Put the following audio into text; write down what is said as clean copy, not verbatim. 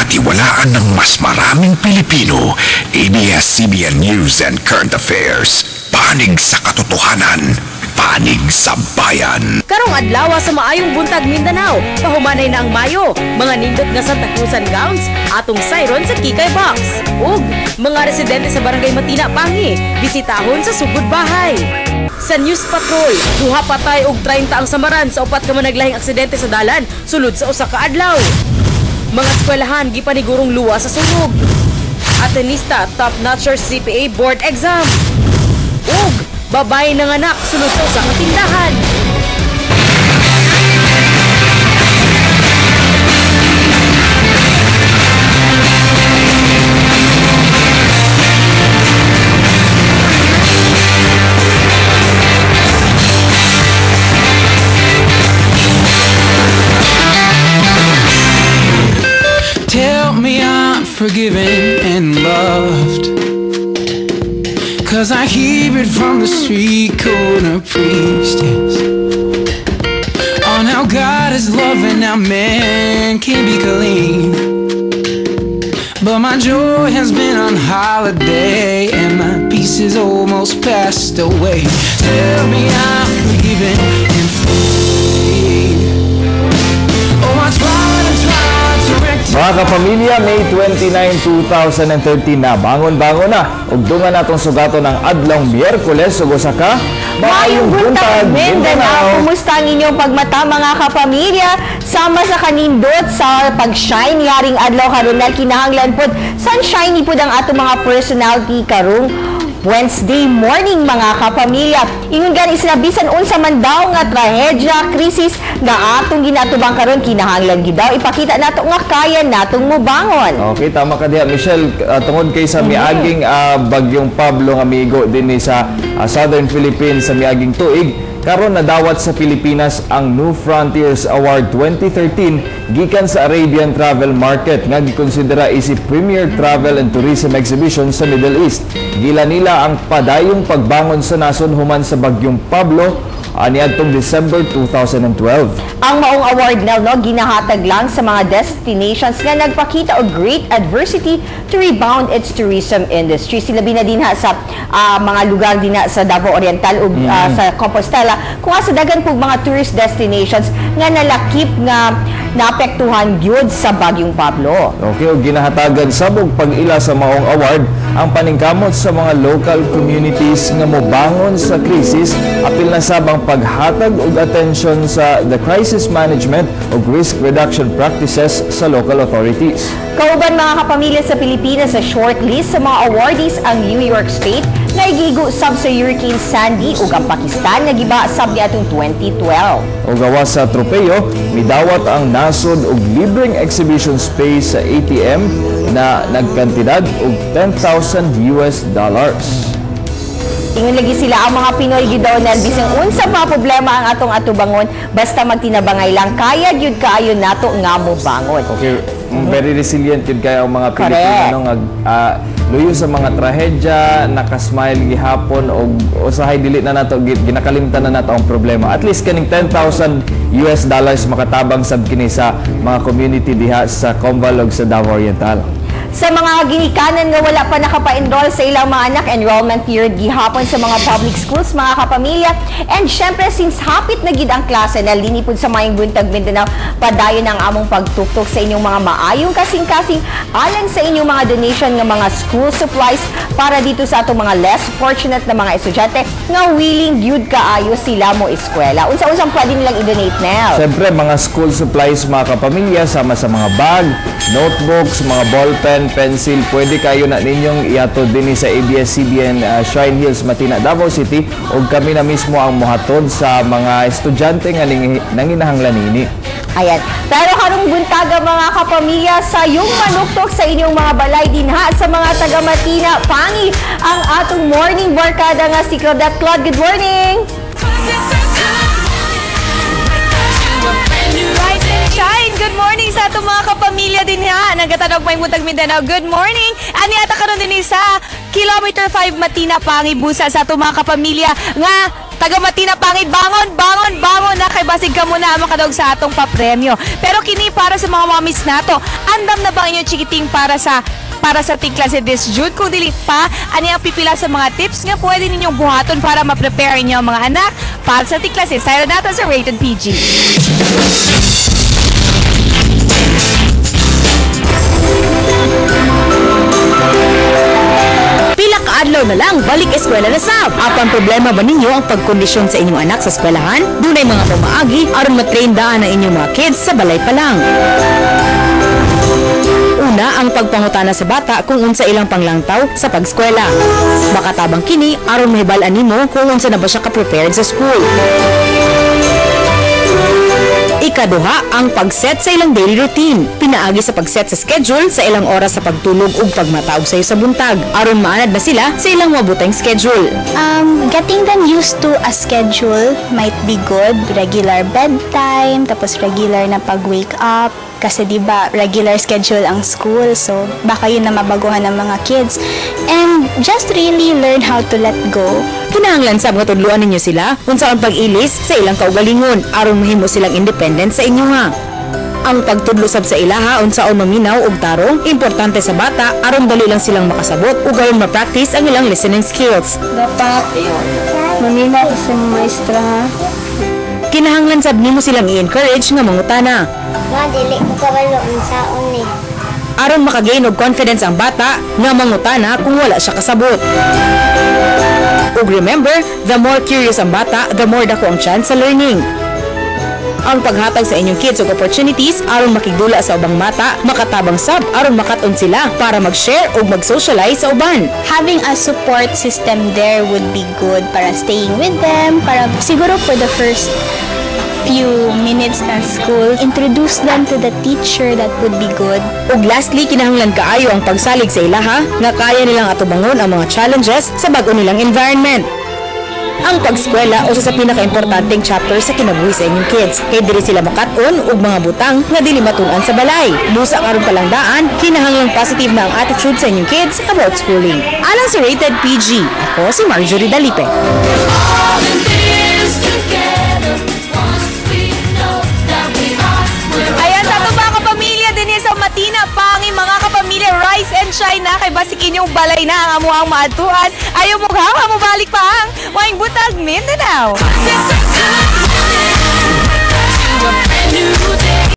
pinatiwalaan ng mas maraming Pilipino, ABS-CBN News and Current Affairs. Panig sa katotohanan, panig sa bayan. Karong adlaw sa maayong buntag Mindanao, pahumanay na ang Mayo, mga nindot nga Santa Cruzan gowns, atong siron sa Kikay Box. Ug mga residente sa Barangay Matina Pangi, bisitahon sa sugod bahay. Sa News Patrol, duha patay og 30 ang samaran sa upat ka managlahing aksidente sa dalan sulod sa usa ka adlaw. Mga eskwelahan gipanigurong luwa sa sunog. Atenista top-notcher CPA board exam. Ug babae ng anak sulod sa usa ka tindahan. Tell me I'm forgiven and loved, 'cause I hear it from the street corner priestess, on how God is love and how man can be clean. But my joy has been on holiday and my peace is almost passed away. Tell me I'm forgiven and free. Oh, I tried and tried. Mga kapamilya, May 29, 2013 na bangon-bangon na ug dungan natong sugaton ng adlong Miyerkules ug usa ka Maayong buntag Mindanao. Kumusta ang inyong pagmata mga kapamilya? Sama sa kanindot sa pag-shine yaring adlaw karon na kinahanglan pod sunshiny pod ang ato mga personality karong Wednesday morning mga kapamilya. Ingon gani sila bisan unsa man daw nga trahedya, krisis nga atong ginatubang karon kinahanglan gid daw ipakita nato nga kaya natong mobangon. Okay, tama ka diha Michelle, tungod kay sa miaging bagyong Pablo nga miigo dinhi sa Southern Philippines sa miaging tuig. Karon nadawat sa Pilipinas ang New Frontiers Award 2013 gikan sa Arabian Travel Market nga gikonsidera isip premier travel and tourism exhibition sa Middle East. Gila nila ang padayong pagbangon sa nason human sa bagyong Pablo niadtong December 2012. Ang maong award na ginahatag lang sa mga destinations nga nagpakita og great adversity to rebound its tourism industry. Sila binadinha sa mga lugar dinha sa Davao Oriental ug sa Compostela kung sa dagan pug mga tourist destinations nga nalakip nga naapektuhan gyud sa bagyong Pablo. Okay, ug ginahatagan sabog pag-ila sa maong award ang paningkamot sa mga local communities nga mobangon sa krisis apil na sabang paghatag og atensyon sa the crisis management ug risk reduction practices sa local authorities. Kauban mga kapamilya sa Pilipinas sa shortlist sa mga awardees ang New York State nga igigo sab sa Hurricane Sandy ug ang Pakistan nga giba sab niadtong 2012. O gawas sa tropeyo, midawat ang nasod og libreng exhibition space sa ATM na nagkantidad og $10,000. Ingon lagi sila ang mga Pinoy gyud daw na bisang unsa pa problema ang atong atubangon basta magtinabangay lang kaya gyud kaayo nato nga mo bangon. Okay, very resilient yun kaya ang mga Pilipino nga luyo sa mga trahedya, nakasmile gihapon og usahay dili na nato ginakalimtan na nato ang problema. At least kaning $10,000 makatabang sab kini sa mga community diha sa Combal ug sa Davao Oriental. Sa mga ginikanan nga wala pa nakapa-enroll sa ilang mga anak, enrollment period gihapon sa mga public schools, mga kapamilya. And syempre, since hapit na gid ang klase na linipod sa Maayong Buntag Mindanao, padayon ang among pagtuktok sa inyong mga maayong kasing-kasing alang sa inyong mga donation nga mga school supplies para dito sa atong mga less fortunate na mga estudyante nga willing gyud kaayo sila mo eskwela. Unsa-unsang pwede nilang i-donate now? Syempre, mga school supplies, mga kapamilya, sama sa mga bag, notebooks, mga ballpen, pencil, pwede kayo na ninyong iatod din sa ABS-CBN Shrine Hills, Matina, Davao City ug kami na mismo ang mohatod sa mga estudyante nga nanginahanglan nini. Ayan. Pero karong buntaga mga kapamilya sa yung manuktok sa inyong mga balay dinha sa mga taga Matina Pangi ang atong morning barkada nga si Claudette. Claude, good morning! Shine, good morning sa ato mga kapamilya din ha. Nagatanog Maayong Buntag Mindanao. Good morning. Ani ata karon din sa Kilometer 5 Matina Pangi busa sa ato mga kapamilya nga Taga Matina Pangi, bangon na kay basig ka muna ang makadog sa atong papremyo. Pero kini para sa mga mommies nato, andam na ba inyong chikiting para sa tiklase this June? Kung dili pa, ano ang pipila sa mga tips nga pwede ninyong buhaton para ma-prepare inyo ang mga anak para sa tiklase. Sayro natin sa Rated PG. Pila ka adlaw na lang, balik eskwela na sab. Apan problema ba ninyo ang pagkondisyon sa inyong anak sa eskwelahan? Dunay mga pamaagi aron matrain daan ang inyong mga kids sa balay pa lang. Una, ang pagpangutana sa bata kung unsa ilang panglangtaw sa pagskwela. Makatabang kini aron mahibal-an nimo kung unsa na ba siya ka-prepared sa school. Ikaduha, ang pag-set sa ilang daily routine. Pinaagi sa pag-set sa schedule sa ilang oras sa pagtulog ug pagmataog sayo sa buntag. Aron maanad na sila sa ilang mabutang schedule. Getting them used to a schedule might be good. Regular bedtime, tapos regular na pag-wake up. Kasi diba, regular schedule ang school. So, baka yun na mabaguhan ng mga kids. And just really learn how to let go. Kinahanglan sab nga tudluan ninyo sila kung saan pag-ilis sa ilang kaugalingon aron mahimo silang independent sa inyo nga. Ang pagtudlo sab sa ilaha unsaon maminaw og tarong importante sa bata aron dali lang silang makasabot ug aron ma-practice ang ilang listening skills. Dapat maminaw sa maestra. Kinahanglan sab nimo silang i-encourage nga mangutana. Dili ko kabalo ang saon ni. Aron makagain og confidence ang bata nga mangutana kung wala siya kasabot. Ug remember, the more curious ang bata, the more dako ang chance sa learning. Ang paghatag sa inyong kids og opportunities aron makigdula sa ubang bata, makatabang sab aron makaton sila para mag-share ug mag-socialize sa uban. Having a support system there would be good para staying with them, para siguro for the first few minutes na school, introduce them to the teacher, that would be good. Ug lastly, kinahanglan kaayo ang pagsalig sa ilaha nga kaya nilang atubangon ang mga challenges sa bag-o nilang environment. Ang pagskwela usa sa pinaka-importanteng chapter sa kinabuhi sa inyong kids. Kay diri sila makat-on og mga butang nga dili matun-an sa balay. Busa karon palang daan, kinahanglang positive na ang attitude sa inyong kids about schooling. Alang sa Rated PG, ako si Marjorie Dalipe. Matina Pangi, mga kapamilya, rise and shine na kay basik inyong balay na ang amuang maatuan. Ayaw mo ha, mabalik pa ang Waing Butag Mindanao.